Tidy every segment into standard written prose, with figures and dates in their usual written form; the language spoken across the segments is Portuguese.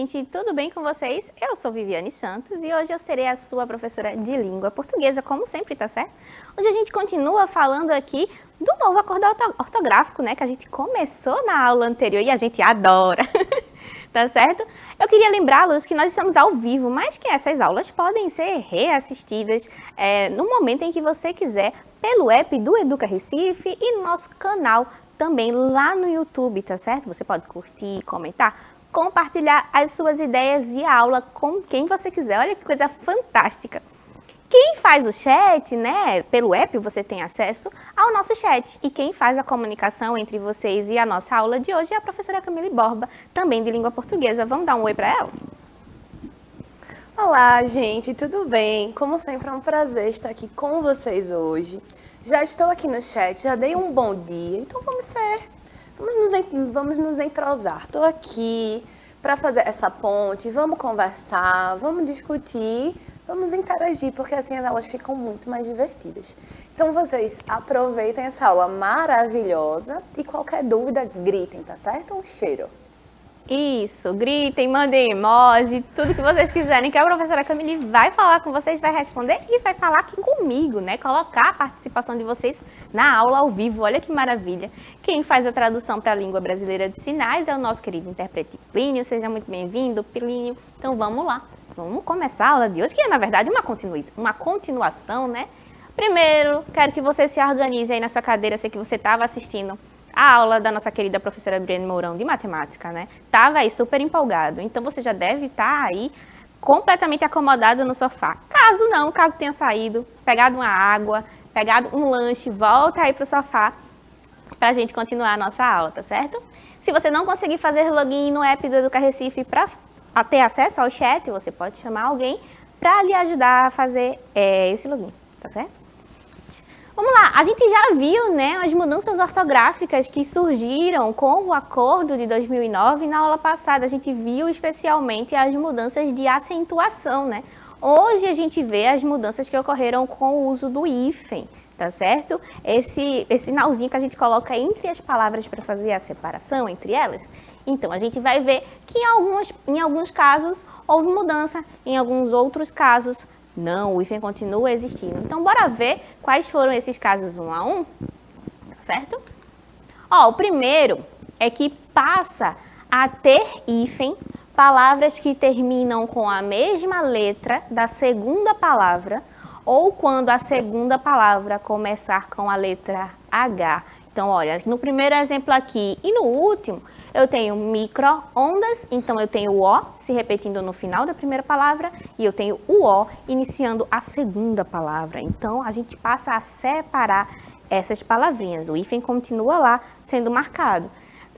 gente, tudo bem com vocês? Eu sou Viviane Santos e hoje eu serei a sua professora de língua portuguesa, como sempre, tá certo? Hoje a gente continua falando aqui do novo acordo ortográfico, né, que a gente começou na aula anterior e a gente adora, tá certo? Eu queria lembrá-los que nós estamos ao vivo, mas que essas aulas podem ser reassistidas no momento em que você quiser, pelo app do Educa Recife e no nosso canal também lá no YouTube, tá certo? Você pode curtir, comentar, compartilhar as suas ideias e a aula com quem você quiser. Olha que coisa fantástica! Quem faz o chat, né, pelo app você tem acesso ao nosso chat. E quem faz a comunicação entre vocês e a nossa aula de hoje é a professora Camille Borba, também de língua portuguesa. Vamos dar um oi para ela? Olá, gente, tudo bem? Como sempre, é um prazer estar aqui com vocês hoje. Já estou aqui no chat, já dei um bom dia, então vamos nos entrosar. Estou aqui para fazer essa ponte, vamos conversar, vamos discutir, vamos interagir, porque assim as aulas ficam muito mais divertidas. Então vocês aproveitem essa aula maravilhosa e qualquer dúvida, gritem, tá certo? Um cheiro! Isso, gritem, mandem emoji, tudo que vocês quiserem, que a professora Camille vai falar com vocês, vai responder e vai falar aqui comigo, né? Colocar a participação de vocês na aula ao vivo, olha que maravilha. Quem faz a tradução para a língua brasileira de sinais é o nosso querido intérprete Plínio, seja muito bem-vindo, Plínio. Então vamos lá, vamos começar a aula de hoje, que é na verdade uma continuação, né? Primeiro, quero que você se organize aí na sua cadeira, sei que você estava assistindo a aula da nossa querida professora Briane Mourão de matemática, né? Tava aí super empolgado, então você já deve estar aí completamente acomodado no sofá. Caso não, caso tenha saído, pegado uma água, pegado um lanche, volta aí pro sofá pra gente continuar a nossa aula, tá certo? Se você não conseguir fazer login no app do Educa Recife para ter acesso ao chat, você pode chamar alguém para lhe ajudar a fazer esse login, tá certo? Vamos lá, a gente já viu, né, as mudanças ortográficas que surgiram com o acordo de 2009. Na aula passada a gente viu especialmente as mudanças de acentuação, né? Hoje a gente vê as mudanças que ocorreram com o uso do hífen, tá certo? Esse sinalzinho que a gente coloca entre as palavras para fazer a separação entre elas. Então a gente vai ver que em alguns casos houve mudança, em alguns outros casos não, o hífen continua existindo. Então, bora ver quais foram esses casos um a um, certo? Ó, o primeiro é que passa a ter hífen palavras que terminam com a mesma letra da segunda palavra ou quando a segunda palavra começar com a letra H. Então, olha, no primeiro exemplo aqui e no último, eu tenho micro-ondas, então eu tenho o O se repetindo no final da primeira palavra e eu tenho o O iniciando a segunda palavra. Então, a gente passa a separar essas palavrinhas. O hífen continua lá sendo marcado.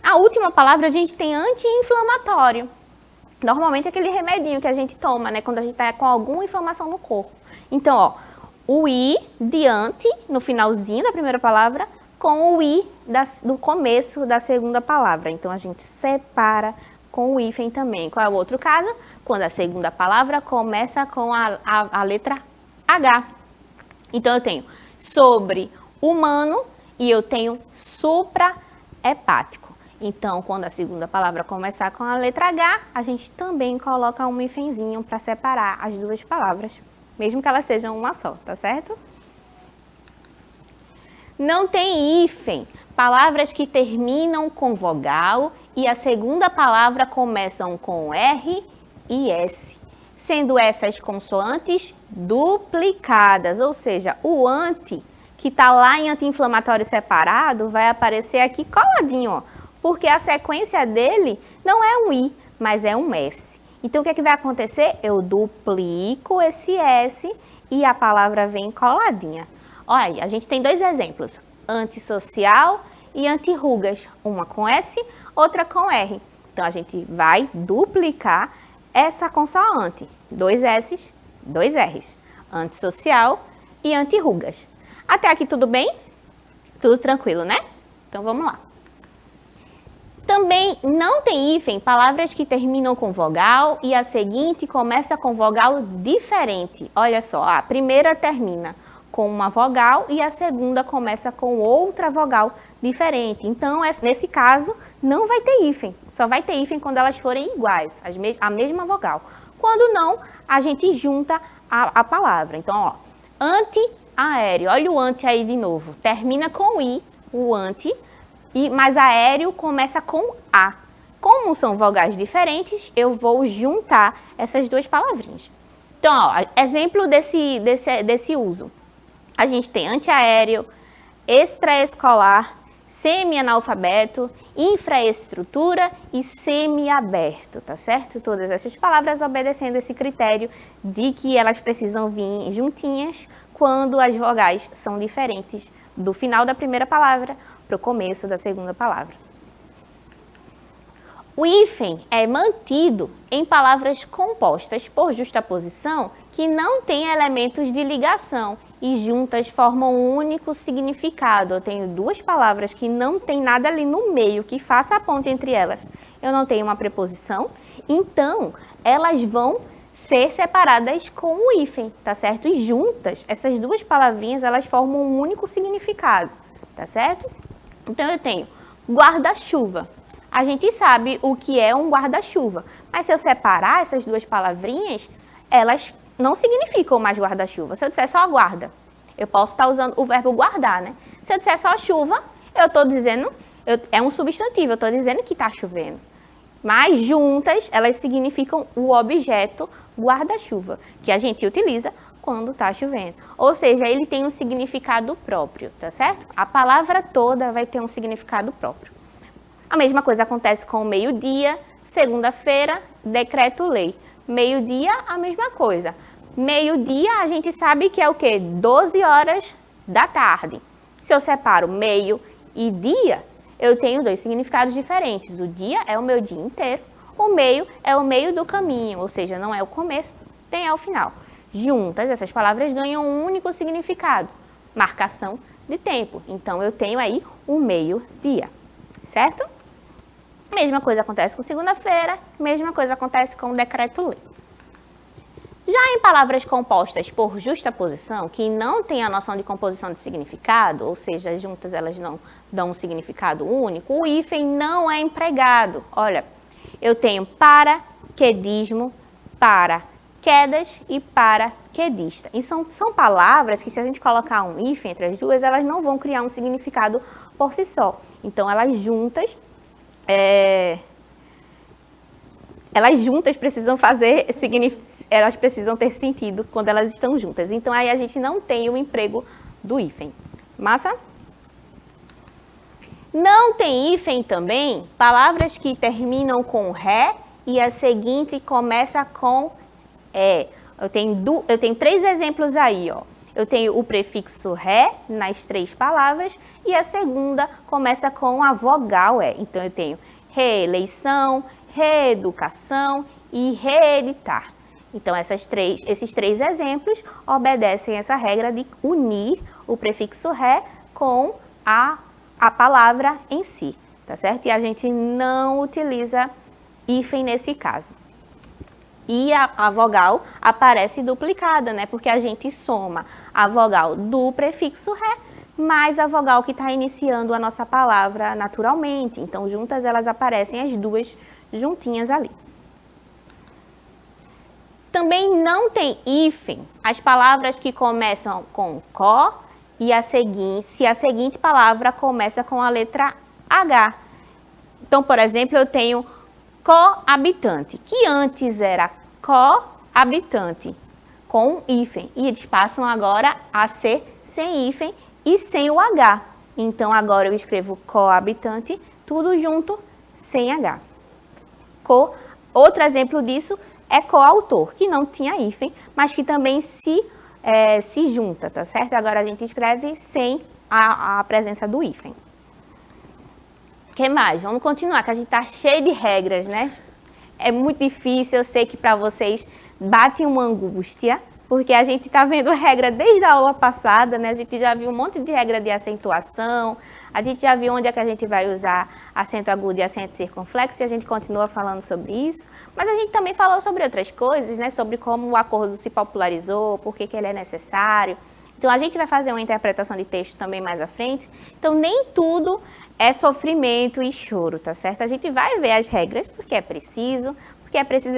A última palavra a gente tem anti-inflamatório. Normalmente é aquele remedinho que a gente toma, né, quando a gente está com alguma inflamação no corpo. Então, ó, o I de anti no finalzinho da primeira palavra com o I do começo da segunda palavra. Então, a gente separa com o hífen também. Qual é o outro caso? Quando a segunda palavra começa com a letra H. Então, eu tenho sobre humano e eu tenho suprahepático. Então, quando a segunda palavra começar com a letra H, a gente também coloca um hífenzinho para separar as duas palavras, mesmo que elas sejam uma só, tá certo? Não tem hífen, palavras que terminam com vogal e a segunda palavra começam com R e S, sendo essas consoantes duplicadas, ou seja, o anti, que está lá em anti-inflamatório separado, vai aparecer aqui coladinho, ó, porque a sequência dele não é um I, mas é um S. Então, o que é que vai acontecer? Eu duplico esse S e a palavra vem coladinha. Olha, a gente tem dois exemplos, antissocial e antirrugas, uma com S, outra com R. Então, a gente vai duplicar essa consoante, dois S's, dois R's, antissocial e antirrugas. Até aqui tudo bem? Tudo tranquilo, né? Então, vamos lá. Também não tem hífen palavras que terminam com vogal e a seguinte começa com vogal diferente. Olha só, a primeira termina com uma vogal e a segunda começa com outra vogal diferente. Então, nesse caso, não vai ter hífen. Só vai ter hífen quando elas forem iguais, a mesma vogal. Quando não, a gente junta a palavra. Então, ó, antiaéreo. Olha o anti aí de novo. Termina com i, o anti, mas aéreo começa com a. Como são vogais diferentes, eu vou juntar essas duas palavrinhas. Então, ó, exemplo desse uso. A gente tem antiaéreo, extraescolar, semi-analfabeto, infraestrutura e semi-aberto, tá certo? Todas essas palavras obedecendo esse critério de que elas precisam vir juntinhas quando as vogais são diferentes do final da primeira palavra para o começo da segunda palavra. O hífen é mantido em palavras compostas por justaposição que não têm elementos de ligação e juntas formam um único significado. Eu tenho duas palavras que não tem nada ali no meio que faça a ponte entre elas. Eu não tenho uma preposição, então elas vão ser separadas com o hífen, tá certo? E juntas, essas duas palavrinhas, elas formam um único significado, tá certo? Então eu tenho guarda-chuva. A gente sabe o que é um guarda-chuva, mas se eu separar essas duas palavrinhas, elas não significam mais guarda-chuva. Se eu disser só guarda, eu posso estar usando o verbo guardar, né? Se eu disser só chuva, eu estou dizendo, é um substantivo, eu estou dizendo que está chovendo. Mas juntas, elas significam o objeto guarda-chuva, que a gente utiliza quando está chovendo. Ou seja, ele tem um significado próprio, tá certo? A palavra toda vai ter um significado próprio. A mesma coisa acontece com meio-dia, segunda-feira, decreto-lei. Meio-dia, a mesma coisa. Meio-dia, a gente sabe que é o quê? 12 horas da tarde. Se eu separo meio e dia, eu tenho dois significados diferentes. O dia é o meu dia inteiro, o meio é o meio do caminho, ou seja, não é o começo, nem é o final. Juntas, essas palavras ganham um único significado, marcação de tempo. Então, eu tenho aí o meio-dia, certo? Mesma coisa acontece com segunda-feira, mesma coisa acontece com o decreto-lei. Já em palavras compostas por justaposição, que não tem a noção de composição de significado, ou seja, juntas elas não dão um significado único, o hífen não é empregado. Olha, eu tenho paraquedismo, paraquedas e paraquedista. E são palavras que, se a gente colocar um hífen entre as duas, elas não vão criar um significado por si só. Então, elas juntas precisam elas precisam ter sentido quando elas estão juntas. Então, aí a gente não tem o emprego do hífen. Massa? Não tem hífen também palavras que terminam com ré e a seguinte começa com é. Eu tenho 3 exemplos aí, ó. Eu tenho o prefixo ré nas 3 palavras e a segunda começa com a vogal é. Então, eu tenho reeleição, reeducação e reeditar. Então, esses 3 exemplos obedecem essa regra de unir o prefixo ré com a palavra em si, tá certo? E a gente não utiliza hífen nesse caso. E a vogal aparece duplicada, né? Porque a gente soma a vogal do prefixo ré mais a vogal que está iniciando a nossa palavra naturalmente. Então, juntas elas aparecem as duas juntinhas ali. Também não tem hífen as palavras que começam com có e se a seguinte palavra começa com a letra H. Então, por exemplo, eu tenho coabitante, que antes era coabitante, com hífen. E eles passam agora a ser sem hífen e sem o H. Então, agora eu escrevo coabitante, tudo junto, sem H. Outro exemplo disso é coautor, que não tinha hífen, mas que também se junta, tá certo? Agora a gente escreve sem a presença do hífen. O que mais? Vamos continuar, que a gente está cheio de regras, né? É muito difícil, eu sei que para vocês bate uma angústia, porque a gente está vendo regra desde a aula passada, né? A gente já viu um monte de regra de acentuação, a gente já viu onde é que a gente vai usar acento agudo e acento circunflexo, e a gente continua falando sobre isso. Mas a gente também falou sobre outras coisas, né? Sobre como o acordo se popularizou, por que ele é necessário. Então, a gente vai fazer uma interpretação de texto também mais à frente. Então, nem tudo é sofrimento e choro, tá certo? A gente vai ver as regras, porque é preciso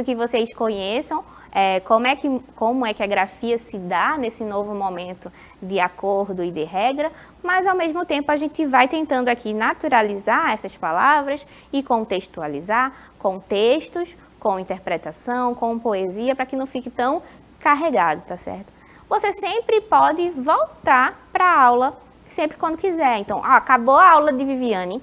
que vocês conheçam como é que a grafia se dá nesse novo momento de acordo e de regra, mas ao mesmo tempo a gente vai tentando aqui naturalizar essas palavras e contextualizar com textos, com interpretação, com poesia, para que não fique tão carregado, tá certo? Você sempre pode voltar para a aula, sempre quando quiser. Então, acabou a aula de Viviane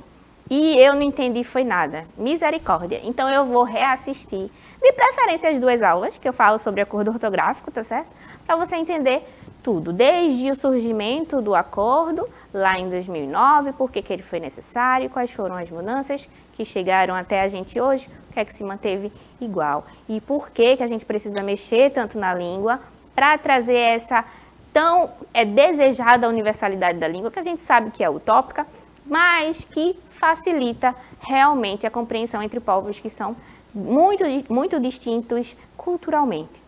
e eu não entendi foi nada. Misericórdia. Então, eu vou reassistir. De preferência as 2 aulas, que eu falo sobre acordo ortográfico, tá certo? Para você entender tudo, desde o surgimento do acordo, lá em 2009, por que ele foi necessário, quais foram as mudanças que chegaram até a gente hoje, o que é que se manteve igual. E por que a gente precisa mexer tanto na língua para trazer essa tão desejada universalidade da língua, que a gente sabe que é utópica, mas que facilita realmente a compreensão entre povos que são muito distintos culturalmente.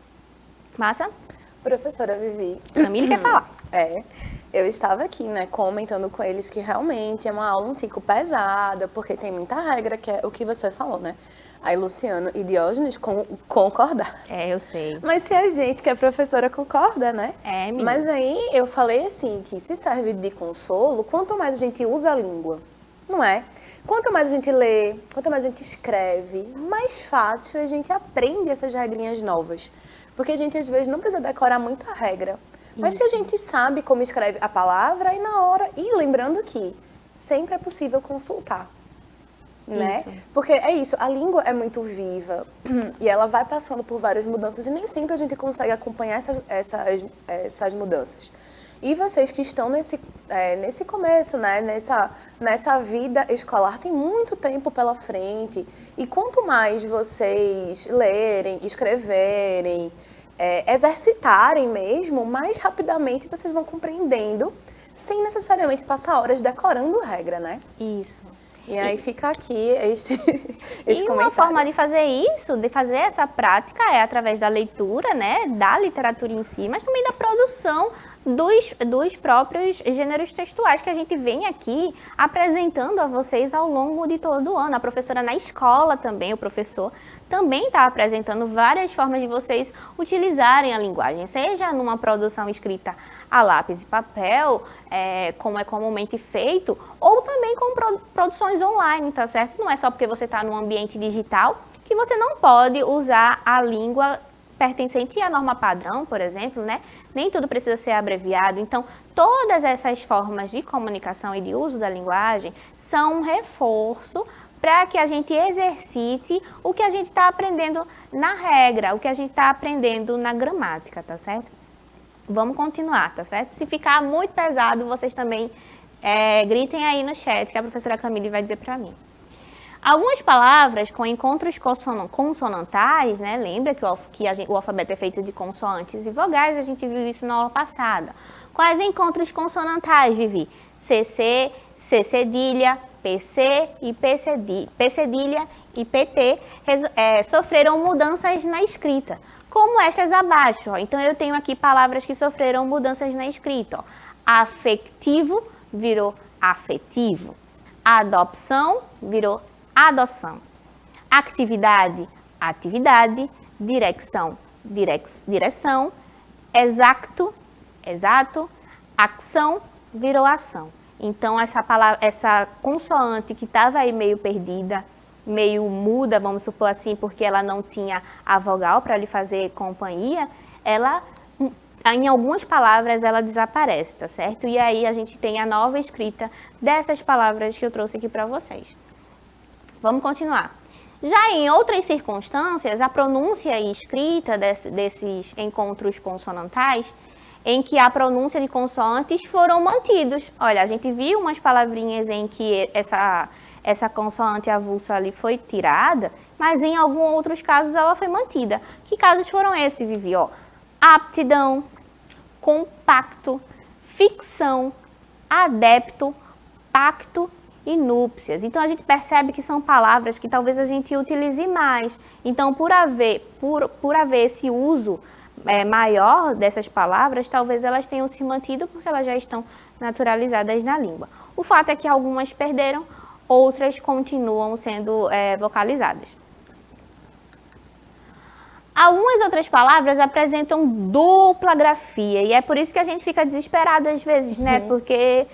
Massa? Professora Vivi. Camille quer falar. Eu estava aqui, né, comentando com eles que realmente é uma aula um tico pesada, porque tem muita regra, que é o que você falou, né? Aí Luciano e Diógenes concordaram. Eu sei. Mas se a gente, que é professora, concorda, né? Menina. Mas aí eu falei assim, que se serve de consolo, quanto mais a gente usa a língua, não é? Quanto mais a gente lê, quanto mais a gente escreve, mais fácil a gente aprende essas regrinhas novas. Porque a gente, às vezes, não precisa decorar muito a regra. Mas se a gente sabe como escreve a palavra, aí na hora... E lembrando que sempre é possível consultar, né? Isso. Porque é isso, a língua é muito viva e ela vai passando por várias mudanças e nem sempre a gente consegue acompanhar essas mudanças. E vocês que estão nesse começo, né? Nessa vida escolar, tem muito tempo pela frente. E quanto mais vocês lerem, escreverem, exercitarem mesmo, mais rapidamente vocês vão compreendendo, sem necessariamente passar horas decorando regra, né? Isso. E aí fica aqui esse comentário. Uma forma de fazer isso, de fazer essa prática, é através da leitura, né, da literatura em si, mas também da produção dos próprios gêneros textuais que a gente vem aqui apresentando a vocês ao longo de todo o ano. A professora na escola também, o professor também está apresentando várias formas de vocês utilizarem a linguagem, seja numa produção escrita a lápis e papel, como é comumente feito, ou também com produções online, tá certo? Não é só porque você está num ambiente digital que você não pode usar a língua pertencente à norma padrão, por exemplo, né? Nem tudo precisa ser abreviado. Então, todas essas formas de comunicação e de uso da linguagem são um reforço para que a gente exercite o que a gente está aprendendo na regra, o que a gente está aprendendo na gramática, tá certo? Vamos continuar, tá certo? Se ficar muito pesado, vocês também gritem aí no chat, que a professora Camille vai dizer para mim. Algumas palavras com encontros consonantais, né? Lembra que o alfabeto é feito de consoantes e vogais, a gente viu isso na aula passada. Quais encontros consonantais, Vivi? CC, C cedilha, PC e P cedilha e PT sofreram mudanças na escrita, como estas abaixo. Ó. Então, eu tenho aqui palavras que sofreram mudanças na escrita. Ó. Afetivo virou afetivo. Adopção virou adoção. Atividade, atividade. Direção, direção. Exato, exato. Ação virou ação. Então, essa consoante que estava aí meio perdida, meio muda, vamos supor assim, porque ela não tinha a vogal para lhe fazer companhia, ela, em algumas palavras, ela desaparece, tá certo? E aí a gente tem a nova escrita dessas palavras que eu trouxe aqui para vocês. Vamos continuar. Já em outras circunstâncias, a pronúncia e escrita desses encontros consonantais, em que a pronúncia de consoantes foram mantidos. Olha, a gente viu umas palavrinhas em que essa consoante avulsa ali foi tirada, mas em alguns outros casos ela foi mantida. Que casos foram esses, Vivi? Ó, aptidão, compacto, ficção, adepto, pacto e núpcias. Então, a gente percebe que são palavras que talvez a gente utilize mais. Então, por haver esse uso maior dessas palavras, talvez elas tenham se mantido porque elas já estão naturalizadas na língua. O fato é que algumas perderam, outras continuam sendo vocalizadas. Algumas outras palavras apresentam dupla grafia e é por isso que a gente fica desesperado às vezes, né? Porque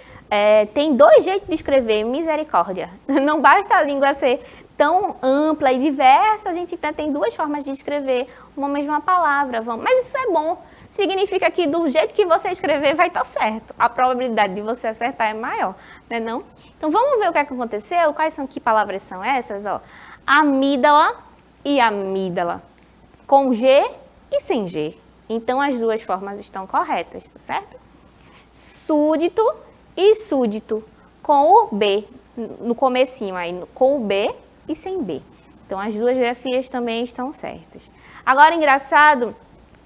tem dois jeitos de escrever, misericórdia. Não basta a língua ser tão ampla e diversa, a gente tem duas formas de escrever uma mesma palavra. Mas isso é bom, significa que do jeito que você escrever vai estar certo. A probabilidade de você acertar é maior, né não? Então vamos ver o que aconteceu, que palavras são essas, ó. Amígdala e amígdala. Com G e sem G. Então, as duas formas estão corretas, tá certo? Súdito e súdito, com o B, no comecinho aí, com o B e sem B. Então, as duas grafias também estão certas. Agora, engraçado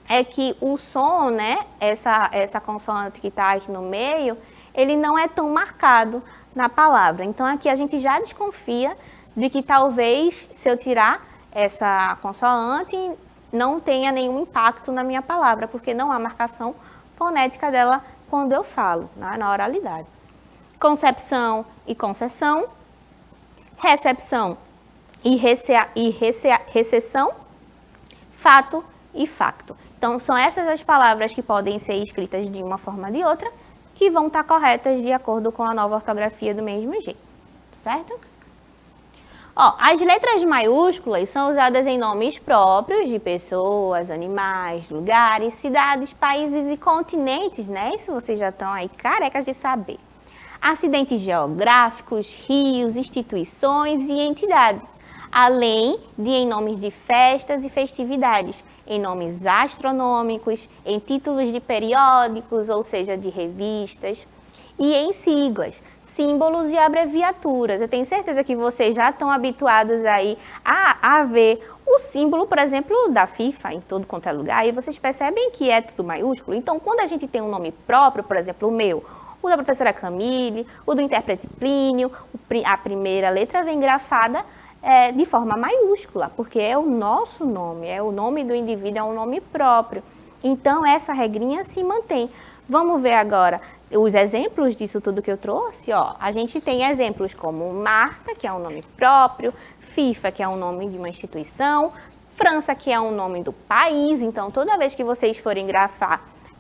é que o som, né, essa consoante que está aqui no meio, ele não é tão marcado na palavra. Então, aqui a gente já desconfia de que talvez, se eu tirar essa consoante, não tenha nenhum impacto na minha palavra, porque não há marcação fonética dela quando eu falo, né, na oralidade. Concepção e concessão, recepção e recessão, fato e facto. Então, são essas as palavras que podem ser escritas de uma forma ou de outra, que vão estar corretas de acordo com a nova ortografia do mesmo jeito, certo? Ó, as letras maiúsculas são usadas em nomes próprios de pessoas, animais, lugares, cidades, países e continentes, né? Isso vocês já estão aí carecas de saber. Acidentes geográficos, rios, instituições e entidades, além de em nomes de festas e festividades, em nomes astronômicos, em títulos de periódicos, ou seja, de revistas, e em siglas, símbolos e abreviaturas. Eu tenho certeza que vocês já estão habituados aí a ver o símbolo, por exemplo, da FIFA em todo quanto é lugar, e vocês percebem que é tudo maiúsculo. Então, quando a gente tem um nome próprio, por exemplo, o meu, o da professora Camille, o do intérprete Plínio, a primeira letra vem grafada de forma maiúscula, porque é o nosso nome, é o nome do indivíduo, é um nome próprio. Então, essa regrinha se mantém. Vamos ver agora os exemplos disso tudo que eu trouxe, ó. A gente tem exemplos como Marta, que é um nome próprio, FIFA, que é um nome de uma instituição, França, que é um nome do país. Então, toda vez que vocês forem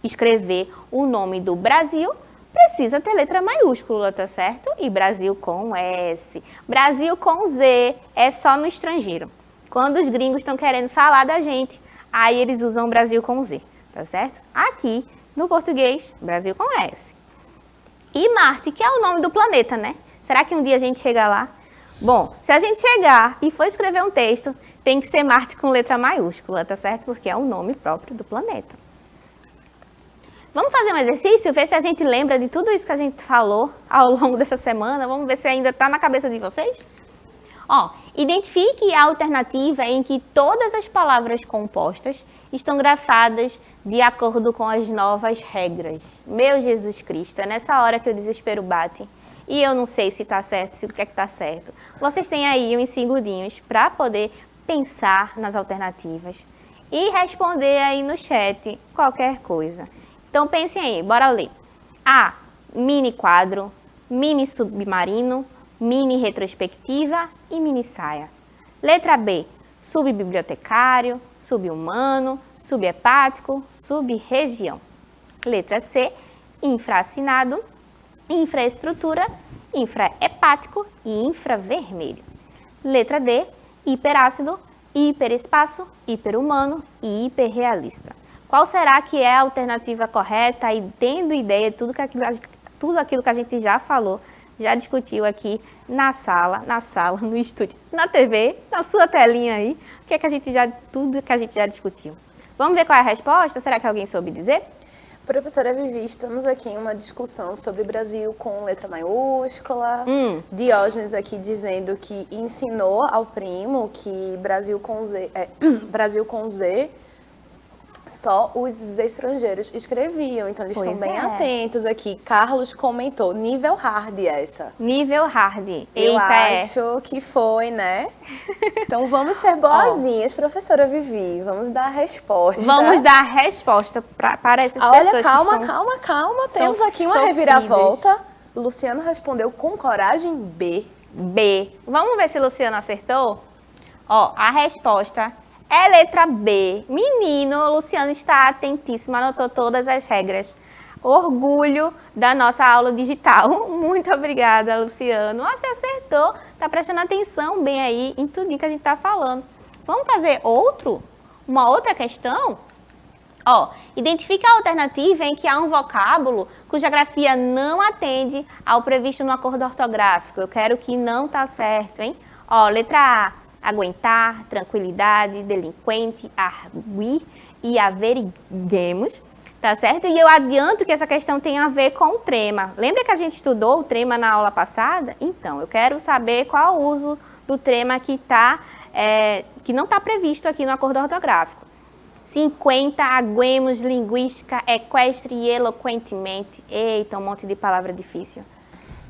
escrever o nome do Brasil, precisa ter letra maiúscula, tá certo? E Brasil com S. Brasil com Z é só no estrangeiro. Quando os gringos estão querendo falar da gente, aí eles usam Brasil com Z, tá certo? Aqui, no português, Brasil com S. E Marte, que é o nome do planeta, né? Será que um dia a gente chega lá? Bom, se a gente chegar e for escrever um texto, tem que ser Marte com letra maiúscula, tá certo? Porque é o nome próprio do planeta. Vamos fazer um exercício, ver se a gente lembra de tudo isso que a gente falou ao longo dessa semana. Vamos ver se ainda está na cabeça de vocês? Ó, identifique a alternativa em que todas as palavras compostas estão grafadas de acordo com as novas regras. Meu Jesus Cristo, é nessa hora que o desespero bate. E eu não sei se está certo, se o que é que está certo. Vocês têm aí uns segundinhos para poder pensar nas alternativas e responder aí no chat qualquer coisa. Então pensem aí, bora ler. A, mini quadro, mini submarino, mini retrospectiva e mini saia. Letra B, subbibliotecário, subhumano, subhepático, subrregião. Letra C, infraassinado, infraestrutura, infrahepático e infravermelho. Letra D, hiperácido, hiperespaço, hiperhumano e hiperrealista. Qual será que é a alternativa correta e tendo ideia de tudo aquilo que a gente já falou, já discutiu aqui na sala, no estúdio, na TV, na sua telinha aí, tudo que a gente já discutiu. Vamos ver qual é a resposta? Será que alguém soube dizer? Professora Vivi, estamos aqui em uma discussão sobre Brasil com letra maiúscula. Diógenes aqui dizendo que ensinou ao primo que Brasil com Z só os estrangeiros escreviam, então eles estão Pois bem é. atentos aqui. Carlos comentou, nível hard essa. Nível hard. Eu Eita, acho que foi, né? Então vamos ser boazinhas, professora Vivi. Vamos dar a resposta. Vamos dar a resposta para essas Olha, pessoas calma, que estão... calma. Temos aqui uma sofríveis. reviravolta. Luciano respondeu com coragem B. B. Vamos ver se Luciano acertou? Ó, a resposta é letra B. Menino, o Luciano está atentíssimo, anotou todas as regras. Orgulho da nossa aula digital. Muito obrigada, Luciano. Ah, você acertou. Tá prestando atenção bem aí em tudo que a gente tá falando. Vamos fazer uma outra questão? Ó, identifica a alternativa em que há um vocábulo cuja grafia não atende ao previsto no acordo ortográfico. Eu quero que não tá certo, hein? Ó, letra A, aguentar, tranquilidade, delinquente, arguir e averiguemos, tá certo? E eu adianto que essa questão tem a ver com o trema. Lembra que a gente estudou o trema na aula passada? Então, eu quero saber qual o uso do trema que não está previsto aqui no acordo ortográfico. 50, aguemos, linguística, equestre e eloquentemente. Eita, um monte de palavra difícil.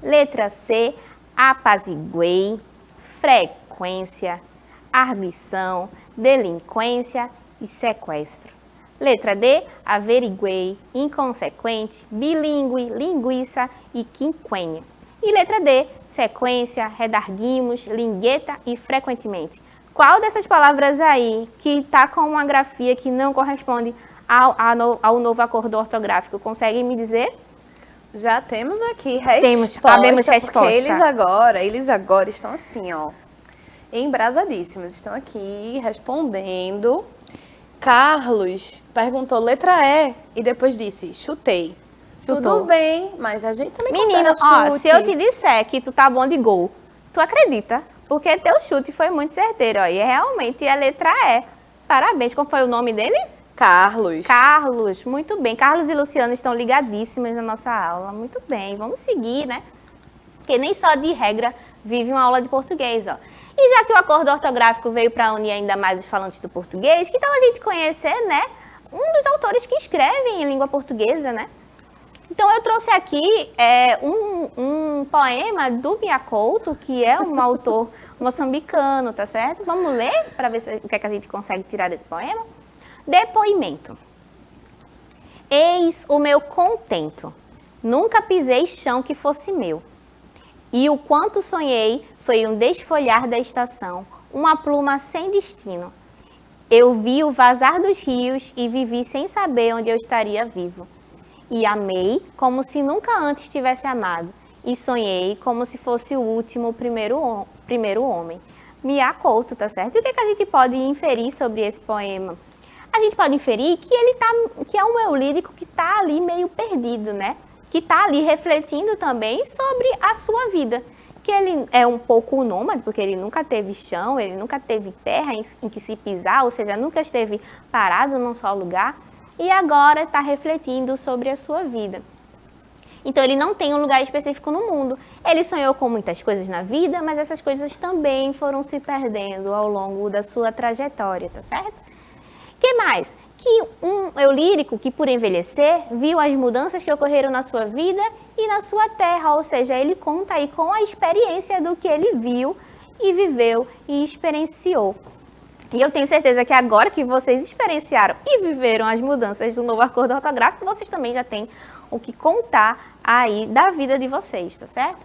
Letra C, apaziguei, frequência, arguição, delinquência e sequestro. Letra D, averiguei, inconsequente, bilíngue, linguiça e quinquênia. E letra D, sequência, redarguimos, lingueta e frequentemente. Qual dessas palavras aí que está com uma grafia que não corresponde ao novo acordo ortográfico? Conseguem me dizer? Já temos aqui resposta. Sabemos resposta. Porque eles agora estão assim, ó, embrasadíssimos. Estão aqui respondendo. Carlos perguntou letra E e depois disse, chutei. Chutou. Tudo bem, mas a gente também Menino, considera ó, chute. se eu te disser que tu tá bom de gol, tu acredita? Porque teu chute foi muito certeiro, ó, e realmente é a letra E. Parabéns, como foi o nome dele? Carlos. Carlos, muito bem. Carlos e Luciano estão ligadíssimos na nossa aula. Muito bem, vamos seguir, né? Porque nem só de regra vive uma aula de português, ó. E já que o acordo ortográfico veio para unir ainda mais os falantes do português, que tal a gente conhecer, né, um dos autores que escrevem em língua portuguesa, né? Então, eu trouxe aqui um poema do Mia Couto, que é um autor moçambicano, tá certo? Vamos ler para ver o que é que a gente consegue tirar desse poema? Depoimento. Eis o meu contento, nunca pisei chão que fosse meu. E o quanto sonhei foi um desfolhar da estação, uma pluma sem destino. Eu vi o vazar dos rios e vivi sem saber onde eu estaria vivo. E amei como se nunca antes tivesse amado. E sonhei como se fosse o último, primeiro homem. Mia Couto, tá certo? E o que a gente pode inferir sobre esse poema? A gente pode inferir que é um eu lírico que está ali meio perdido, né? Que está ali refletindo também sobre a sua vida. Que ele é um pouco nômade, porque ele nunca teve chão, ele nunca teve terra em que se pisar, ou seja, nunca esteve parado num só lugar. E agora está refletindo sobre a sua vida. Então, ele não tem um lugar específico no mundo. Ele sonhou com muitas coisas na vida, mas essas coisas também foram se perdendo ao longo da sua trajetória, tá certo? Que mais? Que um eu lírico que, por envelhecer, viu as mudanças que ocorreram na sua vida e na sua terra, ou seja, ele conta aí com a experiência do que ele viu e viveu e experienciou. E eu tenho certeza que agora que vocês experienciaram e viveram as mudanças do novo acordo ortográfico, vocês também já têm o que contar aí da vida de vocês, tá certo?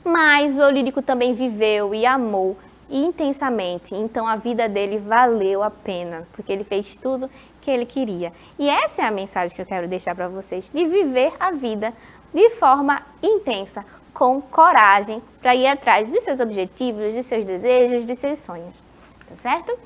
Mas o eu lírico também viveu e amou intensamente, então a vida dele valeu a pena, porque ele fez tudo que ele queria. E essa é a mensagem que eu quero deixar para vocês, de viver a vida de forma intensa, com coragem, para ir atrás dos seus objetivos, dos seus desejos, dos seus sonhos, tá certo?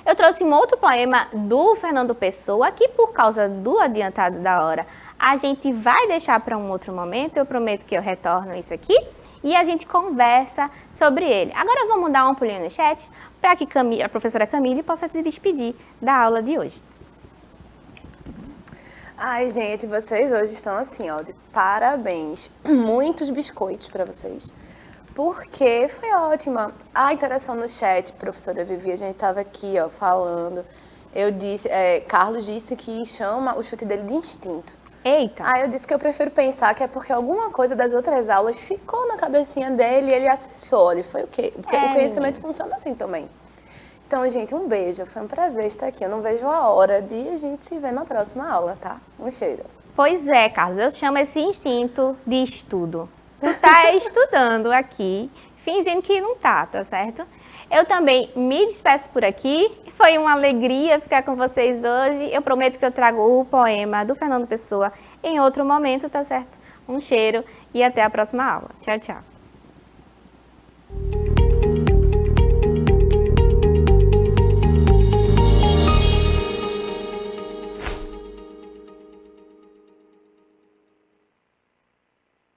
Eu trouxe um outro poema do Fernando Pessoa, que por causa do adiantado da hora, a gente vai deixar para um outro momento, eu prometo que eu retorno isso aqui, e a gente conversa sobre ele. Agora vamos dar um pulinho no chat, para que a professora Camille possa se despedir da aula de hoje. Ai, gente, vocês hoje estão assim, ó, de parabéns. Muitos biscoitos para vocês. Porque foi ótima a interação no chat, professora Vivi, a gente estava aqui, ó, falando. Carlos disse que chama o chute dele de instinto. Eita. Aí eu disse que eu prefiro pensar que é porque alguma coisa das outras aulas ficou na cabecinha dele e ele acessou. Ele foi o quê? Porque o conhecimento funciona assim também. Então, gente, um beijo. Foi um prazer estar aqui. Eu não vejo a hora de a gente se ver na próxima aula, tá? Um cheiro. Pois é, Carlos, eu chamo esse instinto de estudo. Tu tá estudando aqui, fingindo que não tá certo? Eu também me despeço por aqui. Foi uma alegria ficar com vocês hoje. Eu prometo que eu trago o poema do Fernando Pessoa em outro momento, tá certo? Um cheiro e até a próxima aula. Tchau, tchau.